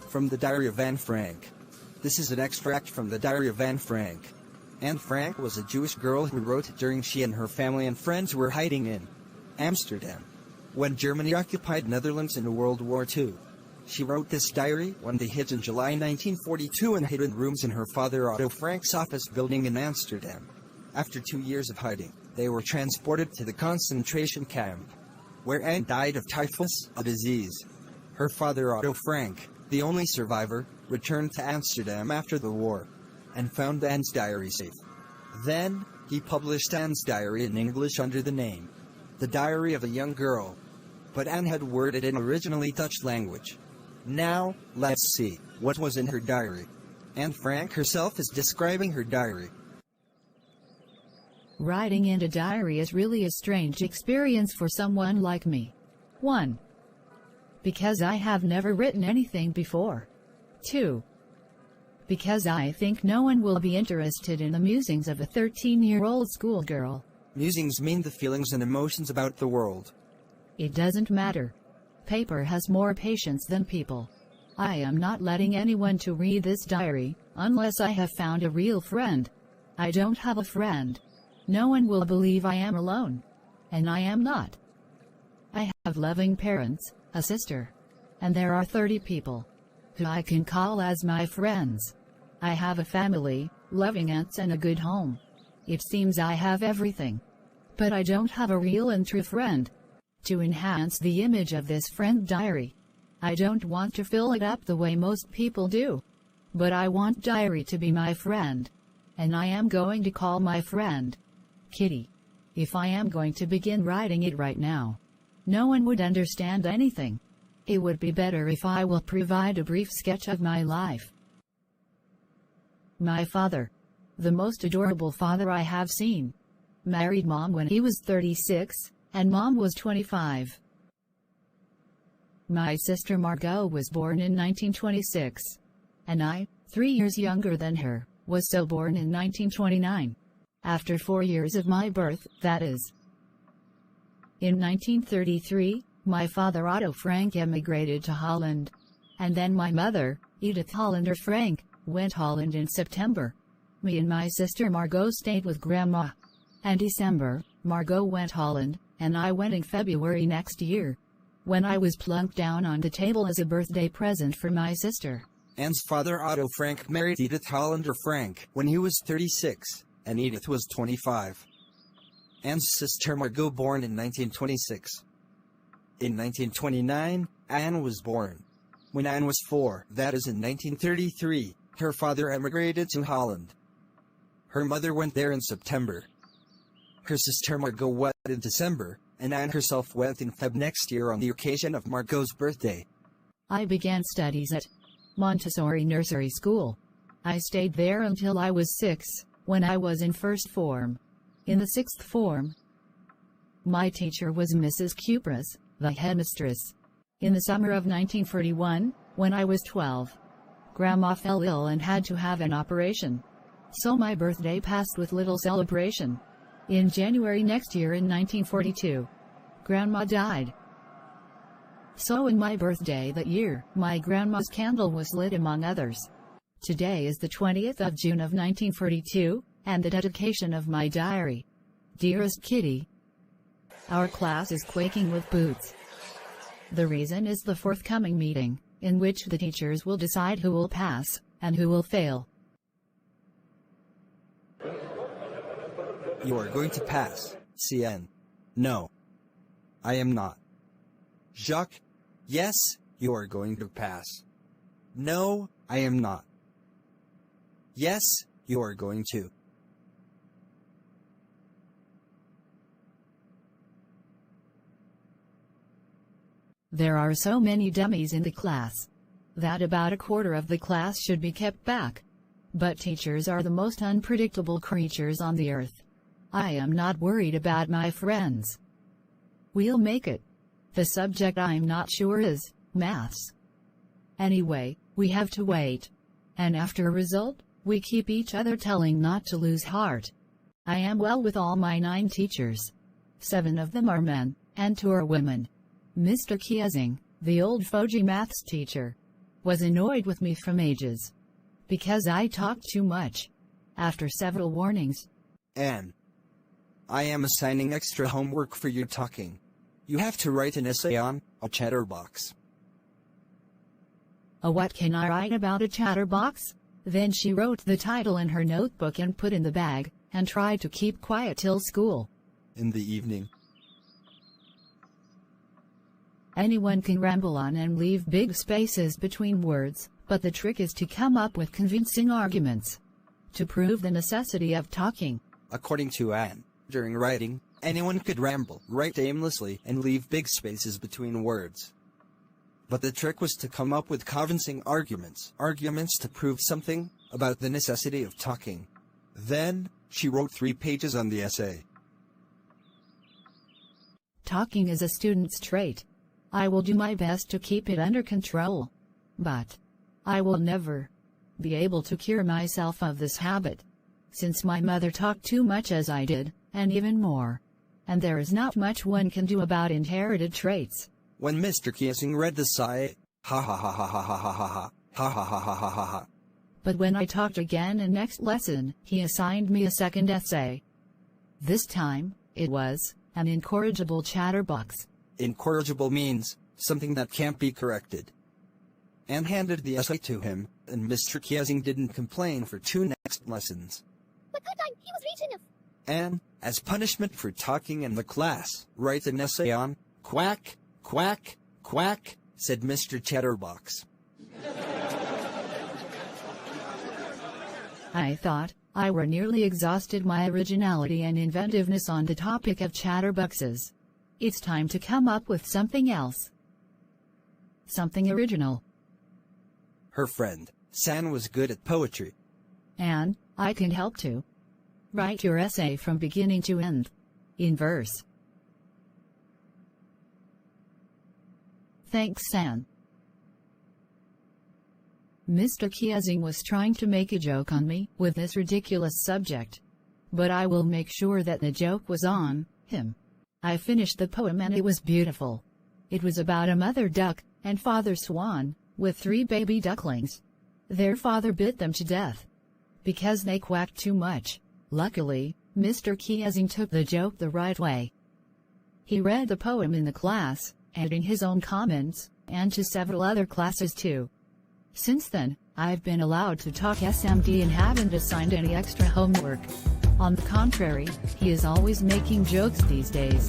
From the Diary of Anne Frank. This is an extract from the Diary of Anne Frank. Anne Frank was a Jewish girl who wrote during she and her family and friends were hiding in Amsterdam when Germany occupied Netherlands in World War II. She wrote this diary when they hid in July 1942 in hidden rooms in her father Otto Frank's office building in Amsterdam. After 2 years of hiding, they were transported to the concentration camp, where Anne died of typhus, a disease. Her father Otto Frank, the only survivor, returned to Amsterdam after the war, and found Anne's diary safe. Then, he published Anne's diary in English under the name, The Diary of a Young Girl. But Anne had worded it in originally Dutch language. Now, let's see what was in her diary. Anne Frank herself is describing her diary. Writing in a diary is really a strange experience for someone like me. 1. Because I have never written anything before. 2. Because I think no one will be interested in the musings of a 13-year-old schoolgirl. Musings mean the feelings and emotions about the world. It doesn't matter. Paper has more patience than people. I am not letting anyone to read this diary, unless I have found a real friend. I don't have a friend. No one will believe I am alone. And I am not. I have loving parents, a sister. And there are 30 people who I can call as my friends. I have a family, loving aunts and a good home. It seems I have everything. But I don't have a real and true friend. To enhance the image of this friend diary, I don't want to fill it up the way most people do. But I want diary to be my friend. And I am going to call my friend Kitty. If I am going to begin writing it right now, no one would understand anything. It would be better if I will provide a brief sketch of my life. My father. The most adorable father I have seen. Married Mom when he was 36, and Mom was 25. My sister Margot was born in 1926. And I, 3 years younger than her, was so born in 1929. After 4 years of my birth, that is. In 1933, my father Otto Frank emigrated to Holland. And then my mother, Edith Hollander Frank, went Holland in September. Me and my sister Margot stayed with Grandma. And December, Margot went Holland, and I went in February next year, when I was plunked down on the table as a birthday present for my sister. Anne's father Otto Frank married Edith Hollander Frank when he was 36, and Edith was 25. Anne's sister Margot born in 1926. In 1929, Anne was born. When Anne was 4, that is in 1933, her father emigrated to Holland. Her mother went there in September. Her sister Margot went in December, and Anne herself went in Feb next year on the occasion of Margot's birthday. I began studies at Montessori Nursery School. I stayed there until I was 6, when I was in first form. In the 6th form, my teacher was Mrs. Kupras, the headmistress. In the summer of 1941, when I was 12, Grandma fell ill and had to have an operation. So my birthday passed with little celebration. In January next year in 1942, Grandma died. So in my birthday that year, my grandma's candle was lit among others. Today is the 20th of June of 1942, and the dedication of my diary. Dearest Kitty, our class is quaking with boots. The reason is the forthcoming meeting, in which the teachers will decide who will pass, and who will fail. You are going to pass, CN. No. I am not. Jacques. Yes, you are going to pass. No, I am not. Yes, you are going to. There are so many dummies in the class that about a quarter of the class should be kept back. But teachers are the most unpredictable creatures on the earth. I am not worried about my friends. We'll make it. The subject I'm not sure is maths. Anyway, we have to wait. And after a result, we keep each other telling not to lose heart. I am well with all my 9 teachers. 7 of them are men, and 2 are women. Mr. Kiesing, the old Foji maths teacher, was annoyed with me from ages. Because I talked too much. After several warnings. Anne, I am assigning extra homework for your talking. You have to write an essay on a chatterbox. What can I write about a chatterbox? Then she wrote the title in her notebook and put in the bag, and tried to keep quiet till school. In the evening. Anyone can ramble on and leave big spaces between words, but the trick is to come up with convincing arguments to prove the necessity of talking. According to Anne, during writing, anyone could ramble, write aimlessly, and leave big spaces between words. But the trick was to come up with convincing arguments to prove something about the necessity of talking. Then, she wrote 3 pages on the essay. Talking is a student's trait. I will do my best to keep it under control. But I will never be able to cure myself of this habit, since my mother talked too much as I did, and even more. And there is not much one can do about inherited traits. When Mr. Kiesing read the essay, ha ha ha ha ha ha ha ha ha ha ha ha ha ha ha. But when I talked again in next lesson, he assigned me a second essay. This time, it was an incorrigible chatterbox. Incorrigible means something that can't be corrected. Anne handed the essay to him, and Mr. Kiesing didn't complain for 2 next lessons. But that time, he was rich enough. Anne, as punishment for talking in the class, write an essay on quack, quack, quack, said Mr. Chatterbox. I thought I were nearly exhausted my originality and inventiveness on the topic of chatterboxes. It's time to come up with something else. Something original. Her friend, San, was good at poetry. And I can help too. Write your essay from beginning to end. In verse. Thanks, San. Mr. Kiesing was trying to make a joke on me with this ridiculous subject. But I will make sure that the joke was on him. I finished the poem and it was beautiful. It was about a mother duck and father swan with 3 baby ducklings. Their father bit them to death because they quacked too much. Luckily, Mr. Kiesing took the joke the right way. He read the poem in the class, adding his own comments, and to several other classes too. Since then, I've been allowed to talk SMD and haven't assigned any extra homework. On the contrary, he is always making jokes these days.